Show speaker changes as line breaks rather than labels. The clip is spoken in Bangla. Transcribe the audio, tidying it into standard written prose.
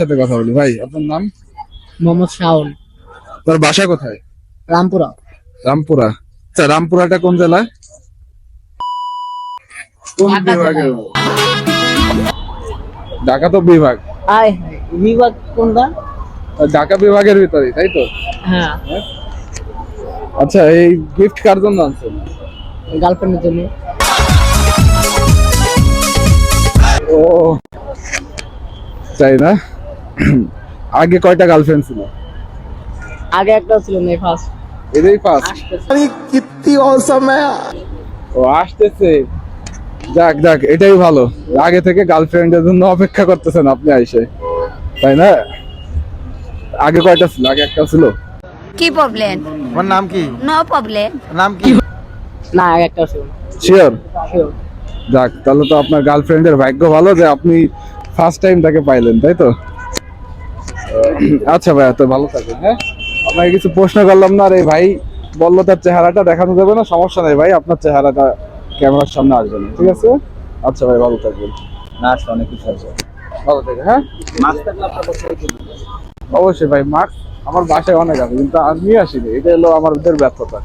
সাথে কথা বলি ভাই, আপনার নাম?
মোহাম্মদ শাওন।
তোর বাসা কোথায়?
রামপুরা।
রামপুরা। আচ্ছা, রামপুরাটা কোন জেলায়? কোন
ঢাকা
বিভাগে?
জেলায়।
ঢাকা তো বিভাগ।
আয় বিভাগ কোনটা?
ঢাকা বিভাগের ভিতরে, তাই তো?
হ্যাঁ,
আচ্ছা, এই গিফট কার জন্য আনছেন?
গার্লফ্রেন্ডের জন্য।
ও, তাই না? আগে কয়টা গার্লফ্রেন্ড ছিল?
আগে একটা ছিল না, ফার্স্ট
এটাই ফার্স্ট?
আসতেছে।
ও আসতেছে। যাক যাক, এটাই ভালো। আগে থেকে গার্লফ্রেন্ডের জন্য অপেক্ষা করতেছেন আপনি আইসে, তাই না? আগে কয়টা ছিল? আগে একটা ছিল।
কি প্রবলেম?
তোমার নাম কি?
No problem.
নাম কি?
না, আগে একটা ছিল।
শিওর?
Sure.
যাক, তাহলে তো আপনার গার্লফ্রেন্ডের ভাগ্য ভালো যে আপনি ফার্স্ট টাইম তাকে পাইলেন, তাই তো? আচ্ছা ভাই, তো ভালো থাকবেন। হ্যাঁ, আপনাকে কিছু প্রশ্ন করলাম না, আর এই ভাই বললো তার চেহারাটা দেখানো যাবে না। সমস্যা নেই ভাই, আপনার চেহারাটা ক্যামেরার সামনে আসবে না, ঠিক আছে? আচ্ছা ভাই, ভালো থাকবেন।
না, আসলে অনেক কিছু আছে।
ভালো থাকবেন। হ্যাঁ, অবশ্যই ভাই, মাস্ক আমার বাসায় অনেক আছে, কিন্তু আমি নিয়ে আসিনি। এটা হলো আমাদের ব্যর্থতা।